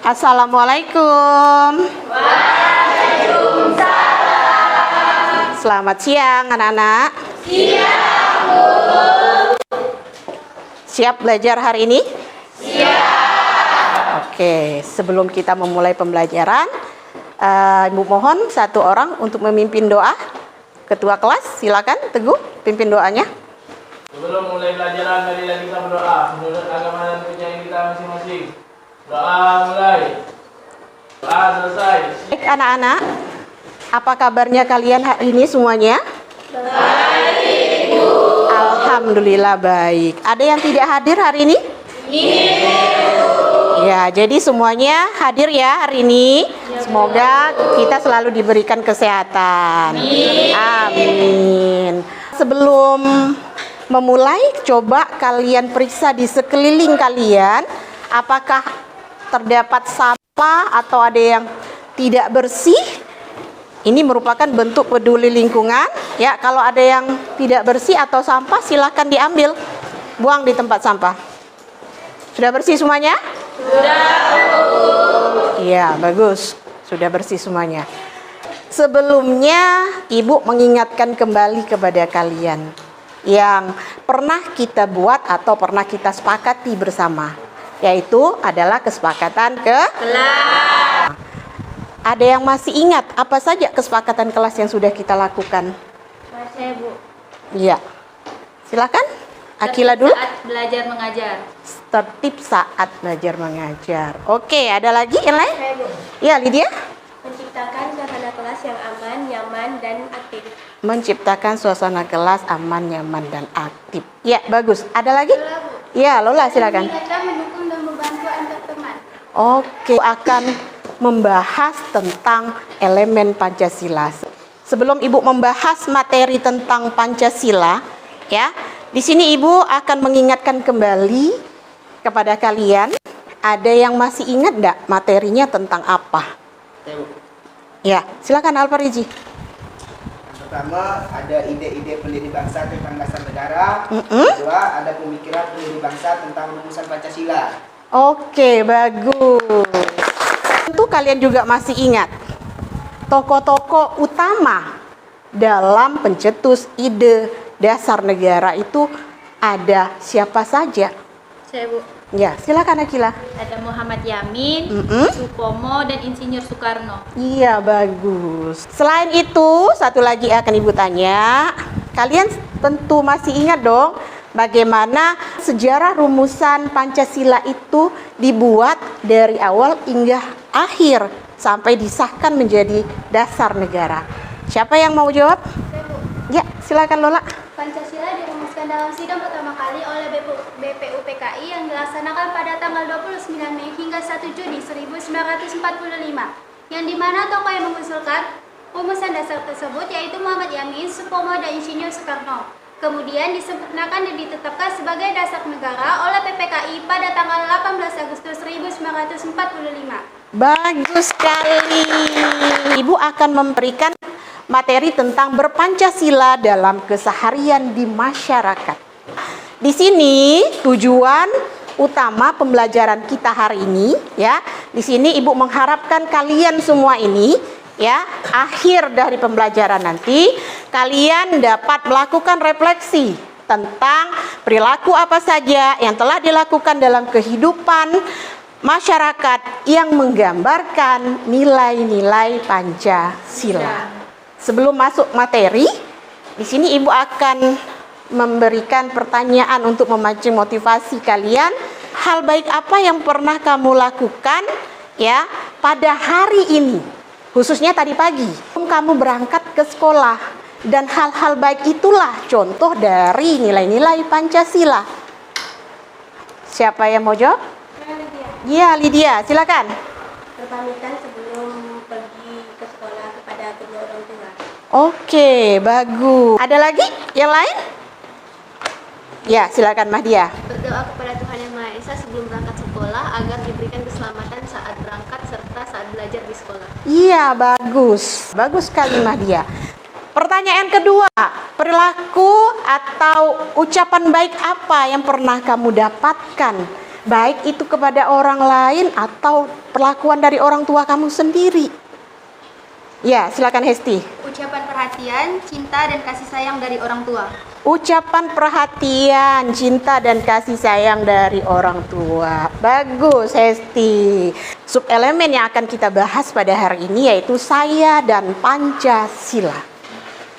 Assalamualaikum. Waalaikumsalam. Selamat siang anak-anak. Siang, Bu. Siap belajar hari ini? Siap. Oke, sebelum kita memulai pembelajaran, Ibu mohon satu orang untuk memimpin doa. Ketua kelas, silakan Teguh, pimpin doanya. Sebelum mulai pelajaran, marilah kita berdoa menurut agama dan kepercayaan kita masing-masing. Doa mulai. Doa selesai. Baik anak-anak, apa kabarnya kalian hari ini semuanya? Baik, Bu. Alhamdulillah baik. Ada yang tidak hadir hari ini? Ya, jadi semuanya hadir ya hari ini. Semoga kita selalu diberikan kesehatan. Amin. Sebelum memulai, coba kalian periksa di sekeliling kalian, apakah terdapat sampah atau ada yang tidak bersih. Ini merupakan bentuk peduli lingkungan. Ya, kalau ada yang tidak bersih atau sampah, silakan diambil, buang di tempat sampah. Sudah bersih semuanya? Sudah. Iya, bagus. Sudah bersih semuanya. Sebelumnya, Ibu mengingatkan kembali kepada kalian yang pernah kita buat atau pernah kita sepakati bersama, yaitu adalah kesepakatan kelas. Ada yang masih ingat apa saja kesepakatan kelas yang sudah kita lakukan? Saya, Bu. Iya. Silakan. Akila dulu. Saat belajar mengajar. Tertib saat belajar mengajar. Oke, ada lagi yang lain? Saya, Bu. Iya, Lydia. Menciptakan suasana kelas yang aman, nyaman, dan aktif. Menciptakan suasana kelas aman, nyaman, dan aktif. Ya, bagus. Ada lagi? Ya, Lola silakan. Kita mendukung dan membantu antar teman. Oke, akan membahas tentang elemen Pancasila. Sebelum Ibu membahas materi tentang Pancasila, ya, di sini Ibu akan mengingatkan kembali kepada kalian. Ada yang masih ingat enggak materinya tentang apa? Ya, silakan Alpariji. Pertama, ada ide-ide pendiri bangsa tentang dasar negara. Kedua, ada pemikiran pendiri bangsa tentang rumusan Pancasila. Oke, bagus. Tentu kalian juga masih ingat tokoh-tokoh utama dalam pencetus ide dasar negara itu ada siapa saja? Saya, Bu. Ya, silakan Akila. Ada Muhammad Yamin, Supomo, dan Insinyur Soekarno. Iya, bagus. Selain itu, satu lagi akan Ibu tanya. Kalian tentu masih ingat dong bagaimana sejarah rumusan Pancasila itu dibuat dari awal hingga akhir sampai disahkan menjadi dasar negara. Siapa yang mau jawab? Ya, silakan Lola. Pancasila dirumuskan dalam sidang pertama kali oleh BPUPKI yang dilaksanakan pada tanggal 29 Mei hingga 1 Juni 1945, yang dimana tokoh yang mengusulkan rumusan dasar tersebut yaitu Muhammad Yamin, Supomo, dan Insinyur Soekarno. Kemudian disempurnakan dan ditetapkan sebagai dasar negara oleh PPKI pada tanggal 18 Agustus 1945. Bagus sekali. Ibu akan memberikan materi tentang berpancasila dalam keseharian di masyarakat. Di sini tujuan utama pembelajaran kita hari ini, ya. Di sini Ibu mengharapkan kalian semua ini, ya, akhir dari pembelajaran nanti kalian dapat melakukan refleksi tentang perilaku apa saja yang telah dilakukan dalam kehidupan masyarakat yang menggambarkan nilai-nilai Pancasila. Sebelum masuk materi, di sini Ibu akan memberikan pertanyaan untuk memancing motivasi kalian. Hal baik apa yang pernah kamu lakukan, ya, pada hari ini? Khususnya tadi pagi, kamu berangkat ke sekolah. Dan hal-hal baik itulah contoh dari nilai-nilai Pancasila. Siapa yang mau jawab? Iya, Lydia, silakan. Berpamitan sebelum pergi ke sekolah kepada kedua orang tua. Oke, bagus. Ada lagi yang lain? Ya, silakan Mahdia. Berdoa kepada Tuhan Yang Maha Esa sebelum berangkat sekolah agar diberikan keselamatan saat berangkat serta saat belajar di sekolah. Iya, bagus. Bagus sekali Mahdia. Pertanyaan kedua, perilaku atau ucapan baik apa yang pernah kamu dapatkan baik itu kepada orang lain atau perlakuan dari orang tua kamu sendiri. Ya, silakan Hesti. Ucapan perhatian, cinta, dan kasih sayang dari orang tua. Ucapan perhatian, cinta, dan kasih sayang dari orang tua. Bagus, Hesti. Subelemen yang akan kita bahas pada hari ini yaitu saya dan Pancasila.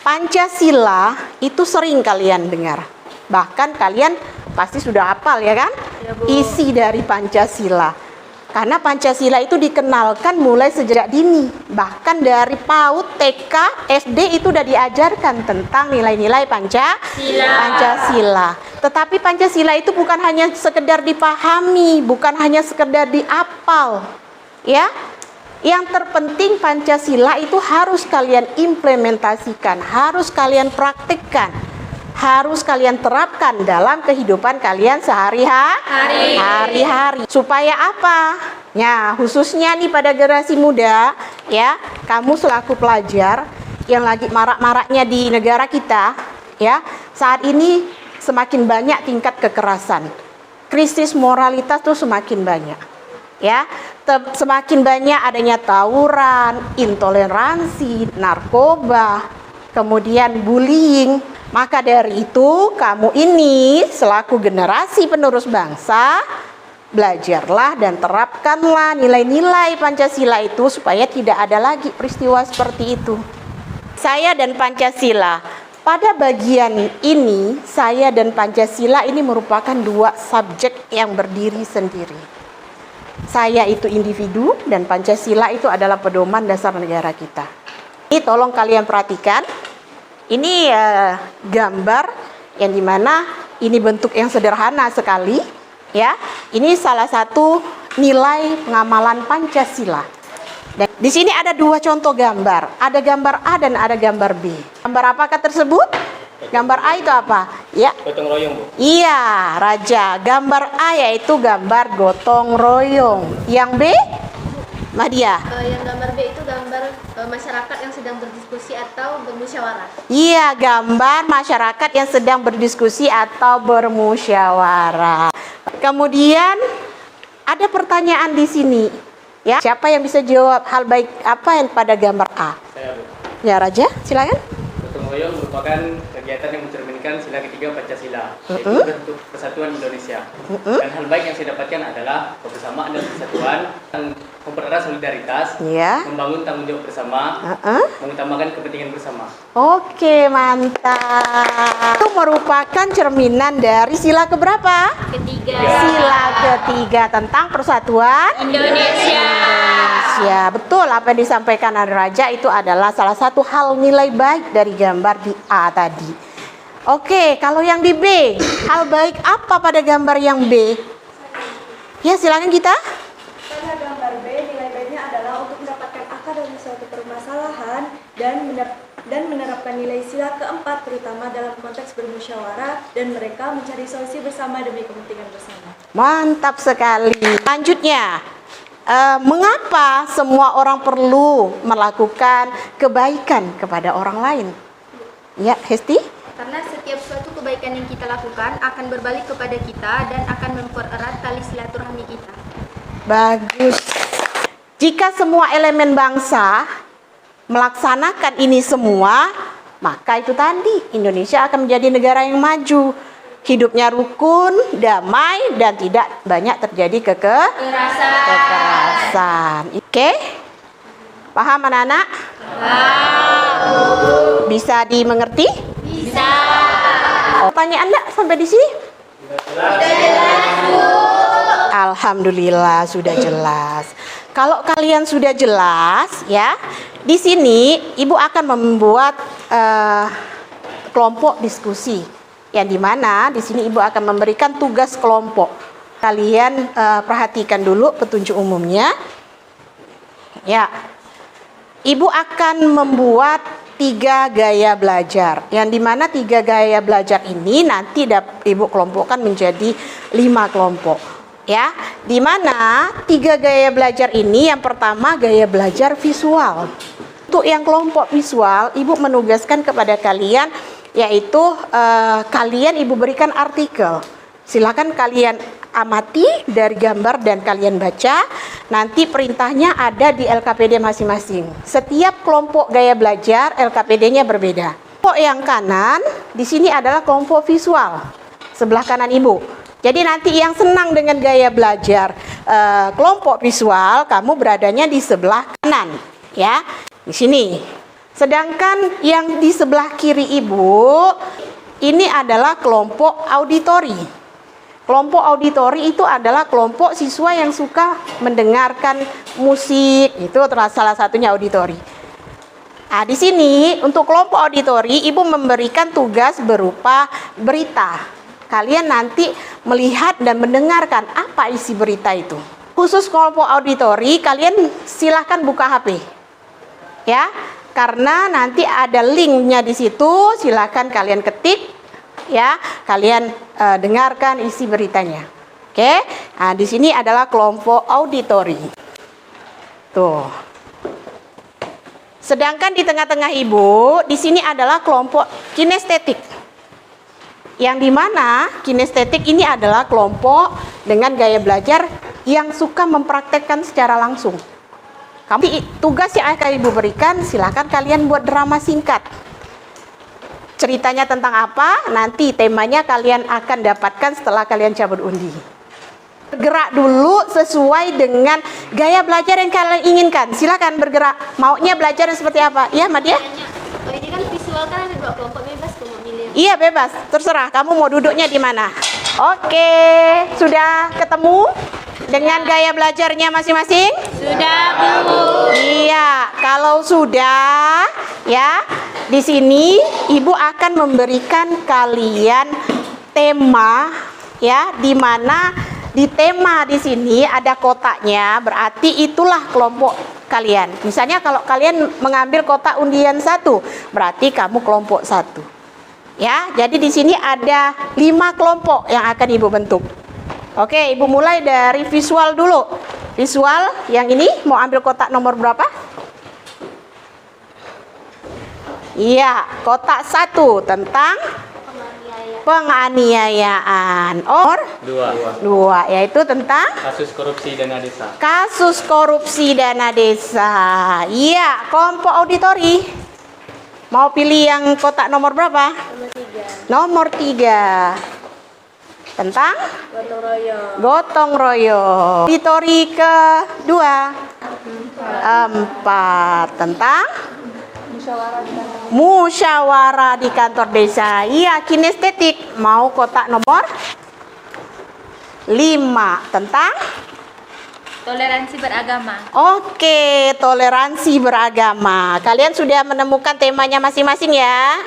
Pancasila itu sering kalian dengar. Bahkan kalian pasti sudah hafal ya kan? Ya, Bu. Isi dari Pancasila. Karena Pancasila itu dikenalkan mulai sejak dini. Bahkan dari PAUD, TK, SD itu sudah diajarkan tentang nilai-nilai Pancasila. Tetapi Pancasila itu bukan hanya sekedar dipahami, bukan hanya sekedar diapal. Ya. Yang terpenting Pancasila itu harus kalian implementasikan, harus kalian praktikkan, harus kalian terapkan dalam kehidupan kalian sehari-hari. Supaya apa? Ya, khususnya nih pada generasi muda, ya, kamu selaku pelajar yang lagi marak-maraknya di negara kita, ya, saat ini semakin banyak tingkat kekerasan. Krisis moralitas tuh semakin banyak. Ya, semakin banyak adanya tawuran, intoleransi, narkoba, kemudian bullying. Maka dari itu, kamu ini selaku generasi penerus bangsa, belajarlah dan terapkanlah nilai-nilai Pancasila itu supaya tidak ada lagi peristiwa seperti itu. Saya dan Pancasila. Pada bagian ini, saya dan Pancasila ini merupakan dua subjek yang berdiri sendiri. Saya itu individu dan Pancasila itu adalah pedoman dasar negara kita. Ini tolong kalian perhatikan. Ini gambar yang dimana ini bentuk yang sederhana sekali, ya. Ini salah satu nilai pengamalan Pancasila. Dan di sini ada dua contoh gambar. Ada gambar A dan ada gambar B. Gambar apakah tersebut? Gambar A itu apa? Ya. Gotong royong, Bu. Iya, Raja. Gambar A yaitu gambar gotong royong. Yang B? Mahdia. Yang gambar B itu gambar masyarakat yang sedang berdiskusi atau bermusyawarah. Iya, gambar masyarakat yang sedang berdiskusi atau bermusyawarah. Kemudian ada pertanyaan di sini. Ya, siapa yang bisa jawab hal baik apa yang pada gambar A? Saya, Bu. Ya, Raja, silakan. Gotong royong merupakan kegiatan yang mencerminkan sila ketiga Pancasila, yaitu bentuk persatuan Indonesia. Dan hal baik yang saya dapatkan adalah kebersamaan dan persatuan, mempererat solidaritas, Ya. membangun tanggung jawab bersama, mengutamakan kepentingan bersama. Oke, mantap. Itu merupakan cerminan dari sila keberapa? Ketiga. Sila ketiga tentang persatuan Indonesia. Ya, betul apa yang disampaikan Raja itu adalah salah satu hal nilai baik dari gambar di A tadi. Oke, kalau yang di B, hal baik apa pada gambar yang B? Ya, silakan kita. Pada gambar B, nilai baiknya adalah untuk mendapatkan akar dari suatu permasalahan dan menerapkan nilai sila keempat, terutama dalam konteks bermusyawarah dan mereka mencari solusi bersama demi kepentingan bersama. Mantap sekali. Selanjutnya, mengapa semua orang perlu melakukan kebaikan kepada orang lain? Ya, Hesti? Karena setiap suatu kebaikan yang kita lakukan akan berbalik kepada kita dan akan mempererat tali silaturahmi kita. Bagus. Jika semua elemen bangsa melaksanakan ini semua, maka itu tadi Indonesia akan menjadi negara yang maju. Hidupnya rukun, damai, dan tidak banyak terjadi kekerasan. Oke? Paham anak-anak? Bisa dimengerti? Bisa. Pertanyaan enggak sampai di sini? Alhamdulillah sudah jelas. Kalau kalian sudah jelas, ya, di sini Ibu akan membuat kelompok diskusi, yang dimana di sini Ibu akan memberikan tugas kelompok. Kalian perhatikan dulu petunjuk umumnya. Ya, Ibu akan membuat 3 gaya belajar, yang dimana 3 gaya belajar ini nanti Ibu kelompokkan menjadi 5 kelompok. Ya, dimana 3 gaya belajar ini, yang pertama gaya belajar visual. Untuk yang kelompok visual, Ibu menugaskan kepada kalian, yaitu kalian Ibu berikan artikel. Silakan kalian amati dari gambar dan kalian baca. Nanti perintahnya ada di LKPD masing-masing. Setiap kelompok gaya belajar LKPD-nya berbeda. Kelompok yang kanan di sini adalah kelompok visual. Sebelah kanan Ibu. Jadi nanti yang senang dengan gaya belajar kelompok visual, kamu beradanya di sebelah kanan, ya. Di sini. Sedangkan yang di sebelah kiri Ibu, ini adalah kelompok auditori. Kelompok auditori itu adalah kelompok siswa yang suka mendengarkan musik, itu salah satunya auditori. Nah, di sini untuk kelompok auditori, Ibu memberikan tugas berupa berita. Kalian nanti melihat dan mendengarkan apa isi berita itu. Khusus kelompok auditori, kalian silahkan buka HP. Ya, karena nanti ada linknya di situ, silahkan kalian ketik. Ya, kalian dengarkan isi beritanya. Oke, nah di sini adalah kelompok auditori. Tuh. Sedangkan di tengah-tengah Ibu, di sini adalah kelompok kinestetik. Yang dimana kinestetik ini adalah kelompok dengan gaya belajar yang suka mempraktekkan secara langsung. Tugas yang akan Ibu berikan, silakan kalian buat drama singkat. Ceritanya tentang apa? Nanti temanya kalian akan dapatkan setelah kalian cabut undi. Bergerak dulu sesuai dengan gaya belajar yang kalian inginkan. Silakan bergerak. Maunya belajar seperti apa? Ya, Madia? Oh, ini kan visual kan ada 2 kelompok, bebas kamu milih. Iya, bebas. Terserah kamu mau duduknya di mana. Oke, sudah ketemu dengan gaya belajarnya masing-masing? Sudah, Bu. Iya, kalau sudah, ya, di sini Ibu akan memberikan kalian tema, ya, di mana di tema di sini ada kotaknya, berarti itulah kelompok kalian. Misalnya kalau kalian mengambil kotak undian 1, berarti kamu kelompok 1. Ya, jadi di sini ada 5 kelompok yang akan Ibu bentuk. Oke, Ibu mulai dari visual dulu. Visual yang ini mau ambil kotak nomor berapa? Iya, kotak 1 tentang penganiayaan. Or 2 yaitu tentang Kasus korupsi dana desa. kasus korupsi dana desa. Iya, kelompok auditori. Mau pilih yang kotak nomor berapa? Nomor 3. Tentang Gotong royong. gotong royong. Auditori kedua. 4 tentang musyawarah di kantor desa. Iya, kinestetik. Mau kotak nomor 5 tentang Toleransi beragama. Oke, toleransi beragama. Kalian sudah menemukan temanya masing-masing ya?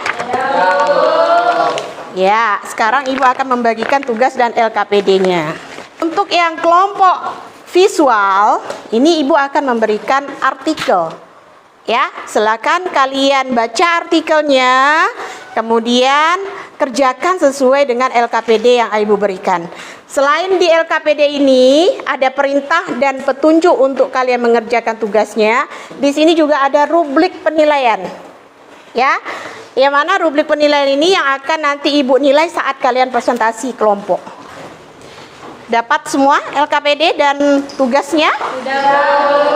Ya, sekarang Ibu akan membagikan tugas dan LKPD-nya. Untuk yang kelompok visual, ini Ibu akan memberikan artikel. Ya, silakan kalian baca artikelnya, kemudian kerjakan sesuai dengan LKPD yang Ibu berikan. Selain di LKPD ini ada perintah dan petunjuk untuk kalian mengerjakan tugasnya. Di sini juga ada rubrik penilaian. Ya. Yang mana rubrik penilaian ini yang akan nanti Ibu nilai saat kalian presentasi kelompok. Dapat semua LKPD dan tugasnya?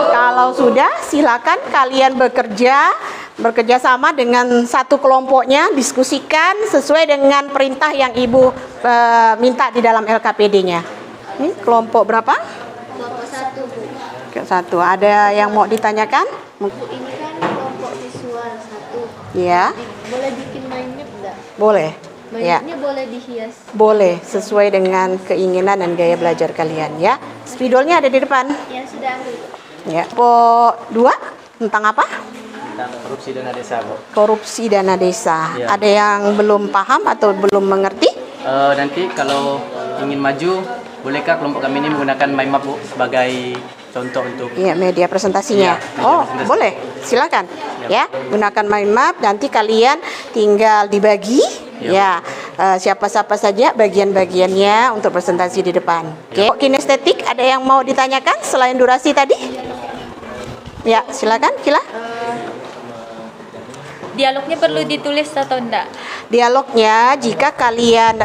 Kalau sudah, silakan kalian bekerja sama dengan satu kelompoknya, diskusikan sesuai dengan perintah yang Ibu minta di dalam LKPD-nya. Ini kelompok berapa? Kelompok 1, Bu. Satu. Ada yang mau ditanyakan? Bu, ini kan kelompok visual 1. Ya, Boleh bikin mind map enggak? boleh. Ya, Mind mapnya boleh dihias. boleh sesuai dengan keinginan dan gaya belajar kalian ya. Spidolnya ada di depan. Ya, sudah ambil. Ya. Kelompok 2 tentang apa? Tentang korupsi dana desa, Bu. Korupsi dana desa. Ya. Ada yang belum paham atau belum mengerti? Nanti kalau ingin maju, bolehkah kelompok kami ini menggunakan mind map, Bu, sebagai contoh untuk Iya, media presentasinya. Iya, media Oh, presentasi. boleh. Silakan. Ya, gunakan mind map. Nanti kalian tinggal dibagi. Ya, siapa-siapa saja bagian-bagiannya untuk presentasi di depan. Oke. Kinestetik ada yang mau ditanyakan selain durasi tadi? Ya, silakan, Kila. Dialognya perlu ditulis atau enggak? Dialognya jika kalian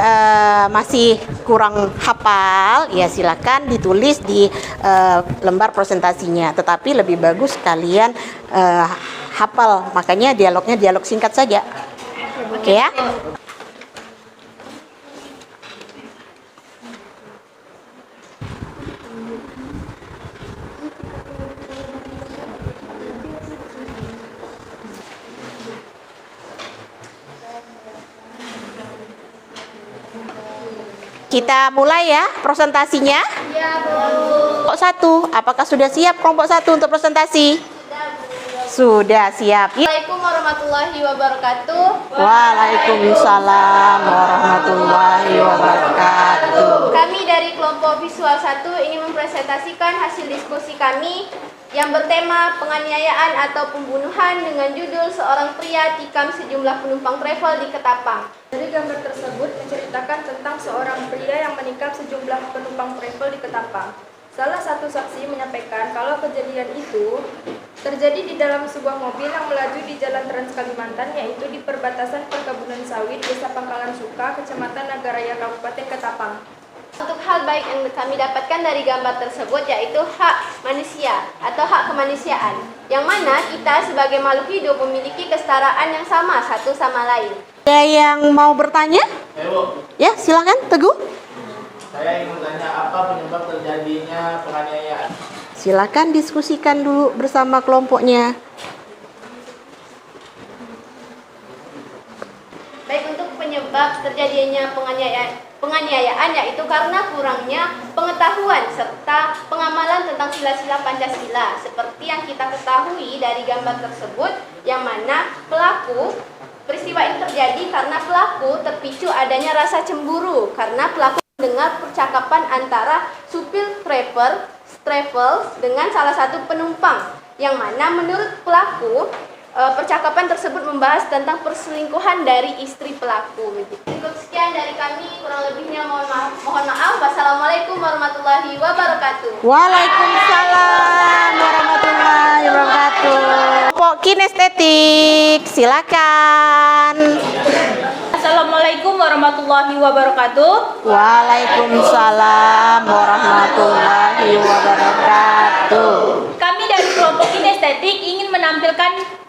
masih kurang hafal, ya silakan ditulis di lembar presentasinya. Tetapi lebih bagus kalian hafal, makanya dialognya dialog singkat saja. Oke ya? Kita mulai ya presentasinya. Ya, Bu. Kelompok 1, apakah sudah siap kelompok 1 untuk presentasi? Sudah siap. Assalamualaikum warahmatullahi wabarakatuh. Waalaikumsalam warahmatullahi wabarakatuh. Kami dari kelompok visual 1 ingin mempresentasikan hasil diskusi kami yang bertema penganiayaan atau pembunuhan dengan judul seorang pria tikam sejumlah penumpang travel di Ketapang. Dari gambar tersebut menceritakan tentang seorang pria yang menikam sejumlah penumpang travel di Ketapang. Salah satu saksi menyampaikan kalau kejadian itu terjadi di dalam sebuah mobil yang melaju di Jalan Trans Kalimantan, yaitu di perbatasan perkebunan sawit Desa Pangkalan Suka, Kecamatan Nagaraya, Kabupaten Ketapang. Untuk hal baik yang kami dapatkan dari gambar tersebut yaitu hak manusia atau hak kemanusiaan, yang mana kita sebagai makhluk hidup memiliki kesetaraan yang sama satu sama lain. Ada yang mau bertanya? Ya, silakan Teguh. Saya ingin bertanya, apa penyebab terjadinya penganiayaan? Silakan diskusikan dulu bersama kelompoknya. Baik, untuk penyebab terjadinya penganiayaan yaitu karena kurangnya pengetahuan serta pengamalan tentang sila-sila Pancasila. Seperti yang kita ketahui dari gambar tersebut, yang mana peristiwa ini terjadi karena pelaku terpicu adanya rasa cemburu karena pelaku mendengar percakapan antara supir travel dengan salah satu penumpang, yang mana menurut pelaku percakapan tersebut membahas tentang perselingkuhan dari istri pelaku. Cukup sekian dari kami, kurang lebihnya mohon maaf. Wassalamualaikum warahmatullahi wabarakatuh. Waalaikumsalam warahmatullahi wabarakatuh. Kelompok kinestetik, silakan. Assalamualaikum warahmatullahi wabarakatuh. Waalaikumsalam warahmatullahi wabarakatuh. Kami dari kelompok kinestetik ingin menampilkan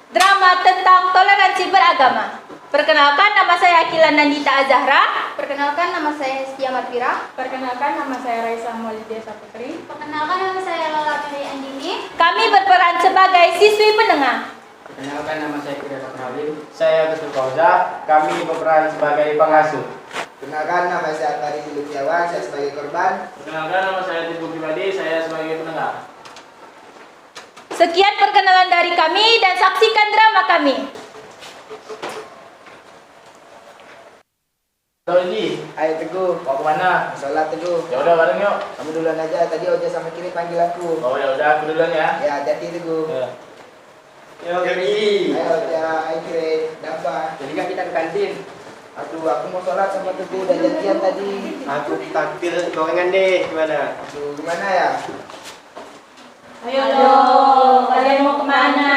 drama tentang toleransi beragama. Perkenalkan, nama saya Akila Nandita Azahra. Perkenalkan, nama saya Setia Marfira. Perkenalkan, nama saya Raisa Maulidia Saputri. Perkenalkan, nama saya Lola Peri Andini. Kami berperan sebagai siswi penengah. Perkenalkan, nama saya Kira Sapralin. Saya Gustur Fauza. Kami berperan sebagai pengasuh. Kenalkan, nama saya Farid Lutfiawan, saya sebagai korban. Perkenalkan, nama saya Tibu Pribadi. Saya sebagai penengah. Sekian perkenalan dari kami dan saksikan drama kami. Halo Ji, Ayo Teguh, mau kemana? sholat Teguh. Ya udah bareng yuk. Kamu duluan aja, tadi Oja sama Kiri panggil aku. Oh ya udah, aku duluan ya. Ya, hati-hati Teguh. Ya. Yo Kiri. Ayo Oja, ayo Kiri, dapat. Jadi kan kita ke kantin. Aduh, aku mau sholat sama Teguh, udah janjian tadi. Aku takdir gorengan deh, gimana? Aduh, gimana ya? Ayo, kalian mau kemana?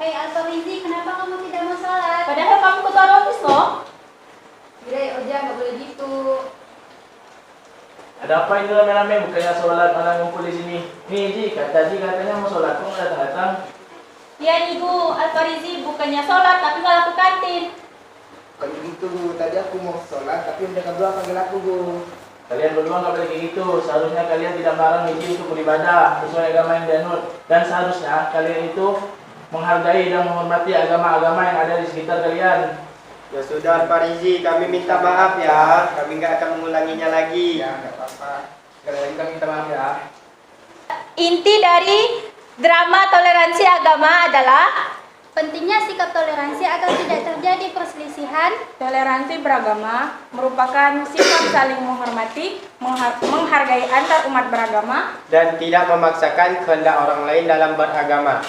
Hei Alfarizi, kenapa kamu tidak mau sholat? Padahal kamu ketua rohis loh. Gire, Oja, nggak boleh gitu. Ada apa ini rame-rame? Bukannya sholat orang ngumpul di sini. Nih Ji, tadi katanya mau sholat, kok nggak datang-datang? Ya Ibu, Alfarizi bukannya sholat tapi malah ke kantin. Bukan begitu, Bu. Tadi aku mau sholat, tapi udah berdua panggil aku, Bu. Kalian berdua nggak boleh kayak gitu. Seharusnya kalian tidak melarang Ji untuk beribadah sesuai agama yang dianut. Dan seharusnya kalian itu menghargai dan menghormati agama-agama yang ada di sekitar kalian. Ya sudah Farizi, kami minta maaf ya. Kami nggak akan mengulanginya lagi. Ya, nggak apa-apa. Sekali lagi kami minta maaf ya. Inti dari drama toleransi agama adalah Pentingnya sikap toleransi agar tidak terjadi perselisihan. Toleransi beragama merupakan sifat saling menghormati, menghargai antar umat beragama, Dan tidak memaksakan kehendak orang lain dalam beragama.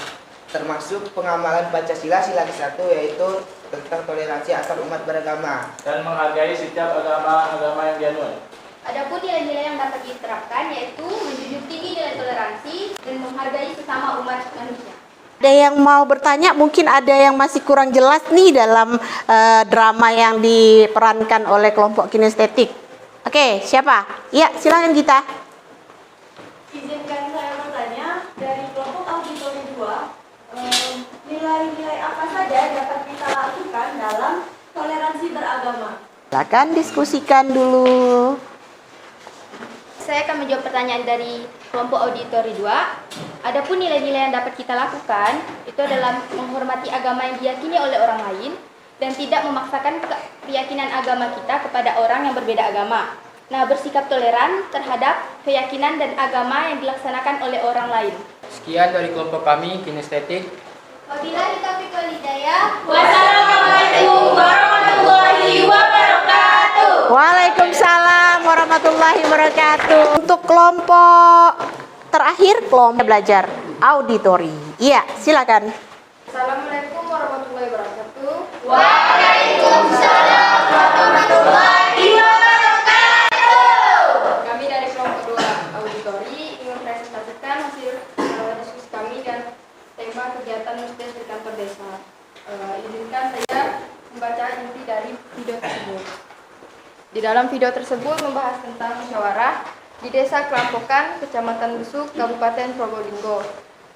Termasuk pengamalan Pancasila sila ke-1, yaitu tentang toleransi antar umat beragama. Dan menghargai setiap agama-agama yang dianut. Adapun nilai-nilai yang dapat diterapkan yaitu menjunjung tinggi nilai toleransi dan menghargai sesama umat manusia. Ada yang mau bertanya, mungkin ada yang masih kurang jelas nih dalam drama yang diperankan oleh kelompok kinestetik. Oke, siapa? Ya, silakan Gita. Izinkan saya bertanya, dari kelompok auditori 2, nilai-nilai apa saja dapat kita lakukan dalam toleransi beragama? Silakan diskusikan dulu. Saya akan menjawab pertanyaan dari kelompok auditori 2. Adapun nilai-nilai yang dapat kita lakukan itu adalah menghormati agama yang diyakini oleh orang lain dan tidak memaksakan keyakinan agama kita kepada orang yang berbeda agama. Nah, bersikap toleran terhadap keyakinan dan agama yang dilaksanakan oleh orang lain. Sekian dari kelompok kami kinestetik. Wabillahi taufiq wal hidayah. Wassalamualaikum warahmatullahi wabarakatuh. Waalaikumsalam warahmatullahi wabarakatuh. Untuk kelompok terakhir, kelompok belajar auditori. Iya, silakan. Assalamualaikum warahmatullahi wabarakatuh. Waalaikumsalam warahmatullahi wabarakatuh. Kami dari kelompok 2 auditori ingin presentasikan hasil diskusi kami dan tema kegiatan Musdes di kantor desa. Izinkan saya membaca inti dari video tersebut. Di dalam video tersebut membahas tentang musyawarah di Desa Kelampokan, Kecamatan Besuk, Kabupaten Probolinggo.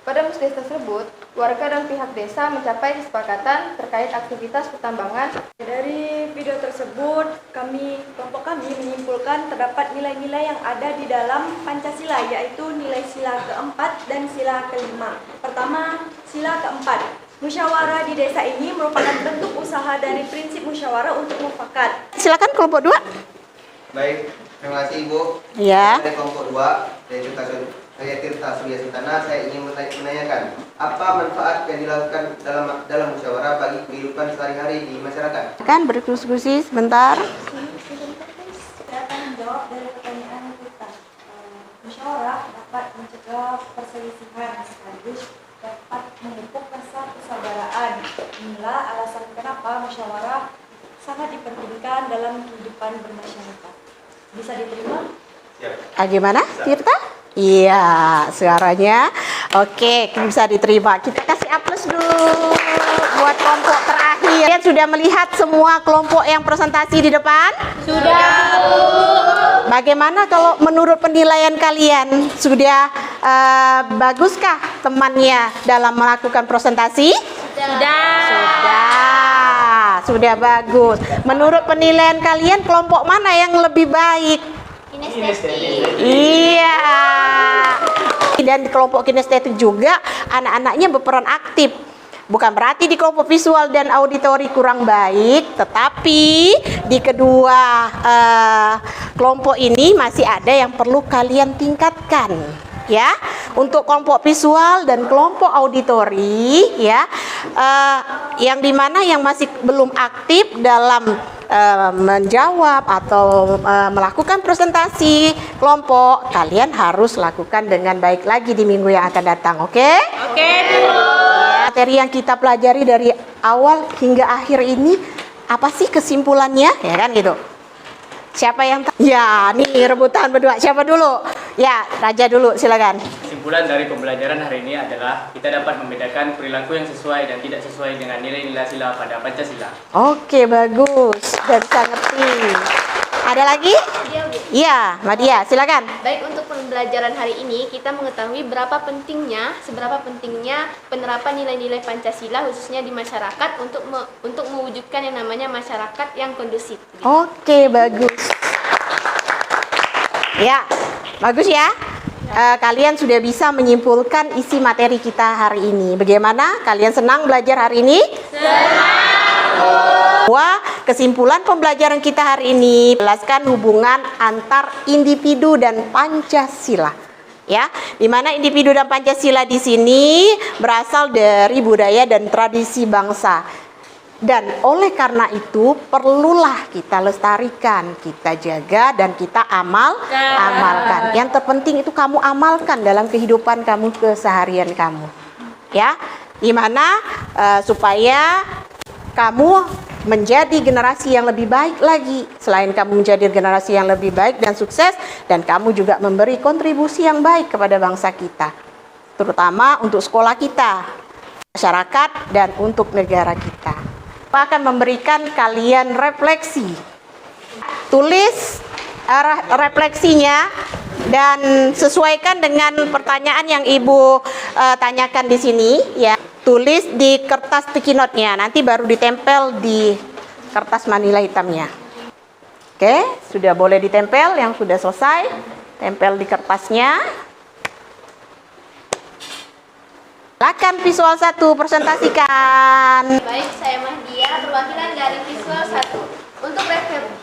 Pada musdes tersebut, warga dan pihak desa mencapai kesepakatan terkait aktivitas pertambangan. Dari video tersebut, kelompok kami menyimpulkan terdapat nilai-nilai yang ada di dalam Pancasila, yaitu nilai sila keempat dan sila kelima. Pertama, sila keempat. Musyawarah di desa ini merupakan bentuk usaha dari prinsip musyawarah untuk mufakat. Silakan kelompok 2. Baik, terima kasih Ibu. Ya. Dari kelompok 2, yaitu saya Tirta Surya Sutana, saya ingin menanyakan apa manfaat yang dilakukan dalam musyawarah bagi kehidupan sehari-hari di masyarakat? Kan berdiskusi sebentar. Saya akan menjawab dari pertanyaan kita. Musyawarah dapat mencegah perselisihan sekaligus dapat memupuk rasa persaudaraan. Inilah alasan kenapa musyawarah sangat dipentingkan dalam kehidupan bermasyarakat. Bisa diterima? Gimana, Tirta? Iya, suaranya oke, bisa diterima. Kita kasih aplaus dulu buat kelompok terakhir. Kalian sudah melihat semua kelompok yang presentasi di depan? Sudah. Bagaimana kalau menurut penilaian kalian? Sudah baguskah temannya dalam melakukan presentasi? Sudah bagus. Menurut penilaian kalian, kelompok mana yang lebih baik? Iya. Dan di kelompok kinestetik juga anak-anaknya berperan aktif. Bukan berarti di kelompok visual dan auditori kurang baik, tetapi di kedua kelompok ini masih ada yang perlu kalian tingkatkan. Ya, untuk kelompok visual dan kelompok auditori, ya, yang dimana yang masih belum aktif dalam menjawab atau melakukan presentasi kelompok, kalian harus lakukan dengan baik lagi di minggu yang akan datang, oke? Oke, Bu. Materi yang kita pelajari dari awal hingga akhir ini apa sih kesimpulannya, ya kan gitu? Siapa yang ya, nih rebutan berdua. Siapa dulu? Ya, Raja dulu, silakan. Kesimpulan dari pembelajaran hari ini adalah kita dapat membedakan perilaku yang sesuai dan tidak sesuai dengan nilai-nilai sila pada Pancasila. Oke, bagus. Dan bisa ngerti. Ada lagi? Iya, Madia, silakan. Baik, untuk pembelajaran hari ini kita mengetahui seberapa pentingnya penerapan nilai-nilai Pancasila khususnya di masyarakat untuk mewujudkan yang namanya masyarakat yang kondusif. Oke, bagus. Ya, bagus ya. Kalian sudah bisa menyimpulkan isi materi kita hari ini. Bagaimana? Kalian senang belajar hari ini? Senang. Bahwa kesimpulan pembelajaran kita hari ini menjelaskan hubungan antar individu dan Pancasila. Ya, di mana individu dan Pancasila di sini berasal dari budaya dan tradisi bangsa. Dan oleh karena itu perlulah kita lestarikan, kita jaga dan kita amalkan. Yang terpenting itu kamu amalkan dalam kehidupan kamu keseharian kamu. Ya, dimana supaya kamu menjadi generasi yang lebih baik lagi. Selain kamu menjadi generasi yang lebih baik dan sukses, dan kamu juga memberi kontribusi yang baik kepada bangsa kita, terutama untuk sekolah kita. masyarakat dan untuk negara kita. Akan memberikan kalian refleksi. Tulis refleksinya dan sesuaikan dengan pertanyaan yang Ibu tanyakan di sini ya. Tulis di kertas sticky note-nya, nanti baru ditempel di kertas manila hitamnya. Oke, sudah boleh ditempel, yang sudah selesai, tempel di kertasnya. Silakan visual 1, presentasikan. Baik, saya Mahdia, perwakilan dari visual 1. Untuk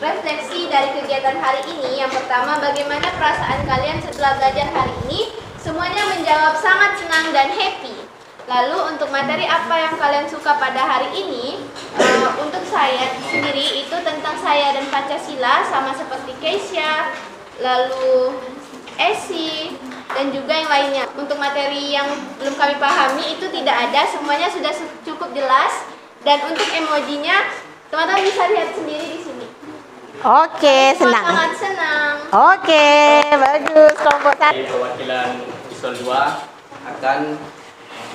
refleksi dari kegiatan hari ini, yang pertama, bagaimana perasaan kalian setelah belajar hari ini? Semuanya menjawab sangat senang dan happy. Lalu untuk materi apa yang kalian suka pada hari ini? Untuk saya sendiri itu tentang saya dan Pancasila, sama seperti Keisha, lalu Esi, dan juga yang lainnya. Untuk materi yang belum kami pahami itu tidak ada, semuanya sudah cukup jelas. Dan untuk emojinya, teman-teman bisa lihat sendiri di sini. Oke, senang. Sangat senang. Oke, bagus kelompok 1. Perwakilan visual 2 akan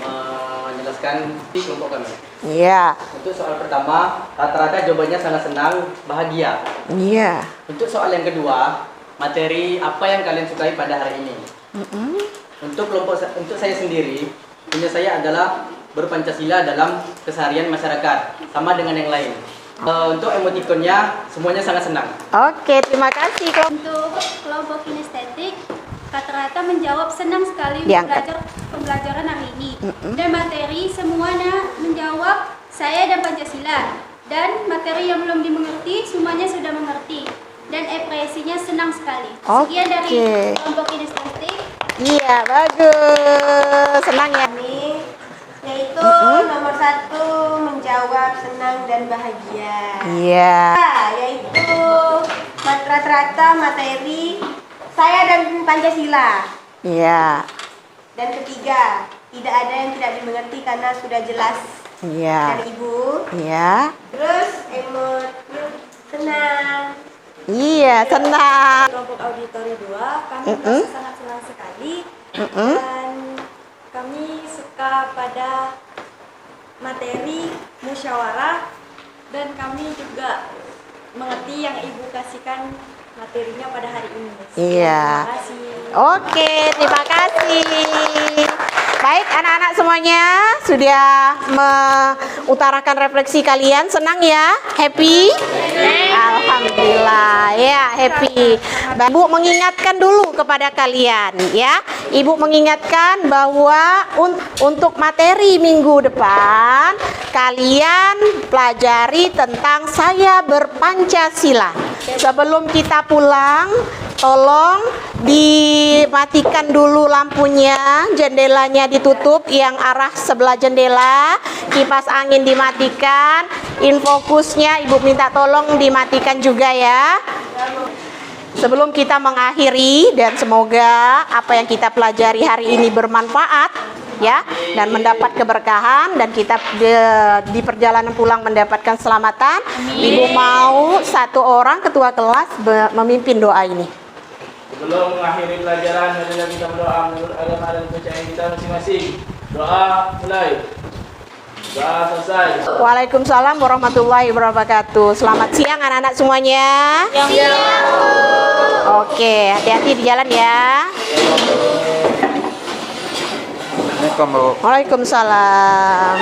menjelaskan di kelompok kami. Iya. Untuk soal pertama, rata-rata jawabannya sangat senang, bahagia. Iya. Untuk soal yang kedua, materi apa yang kalian sukai pada hari ini? Untuk saya sendiri, punya saya adalah berpancasila dalam keseharian masyarakat, sama dengan yang lain. Untuk emotikonnya, semuanya sangat senang. Oke, terima kasih Untuk kelompok kinestetik, rata-rata menjawab senang sekali Diangkat. pembelajaran hari ini. Dan materi semuanya menjawab saya dan Pancasila. Dan materi yang belum dimengerti semuanya sudah mengerti. Dan ekspresinya senang sekali. Sekian dari kelompok kinestetik. Iya, bagus. Senang ya. Yaitu nomor 1 menjawab senang dan bahagia. Iya. Yaitu rata-rata materi saya dan Pancasila. Iya. Dan ketiga, tidak ada yang tidak dimengerti karena sudah jelas Iya. dari Ibu. Iya. Terus emot senang. Iya, senang. Kelompok auditori 2, kami merasa sangat senang sekali. Dan kami suka pada materi musyawarah dan kami juga mengerti yang Ibu kasihkan materinya pada hari ini. Iya. Terima kasih. Oke, terima kasih. Baik, anak-anak semuanya sudah mengutarakan refleksi kalian. Senang ya? Happy? Alhamdulillah, ya happy. Ibu mengingatkan dulu kepada kalian ya. Ibu mengingatkan bahwa untuk materi minggu depan kalian pelajari tentang saya berpancasila. Sebelum kita pulang, tolong dimatikan dulu lampunya, jendelanya ditutup yang arah sebelah jendela, kipas angin dimatikan, infokusnya Ibu minta tolong dimatikan juga ya. Sebelum kita mengakhiri, dan semoga apa yang kita pelajari hari ini bermanfaat ya, dan mendapat keberkahan, dan kita di perjalanan pulang mendapatkan keselamatan. Ibu mau satu orang ketua kelas memimpin doa ini. Sebelum mengakhiri pelajaran, marilah kita berdoa menurut agama dan kepercayaan kita masing-masing. Doa mulai. Doa selesai. Waalaikumsalam warahmatullahi wabarakatuh. Selamat siang anak-anak semuanya. Siang. Oke, hati-hati di jalan ya. Waalaikumsalam.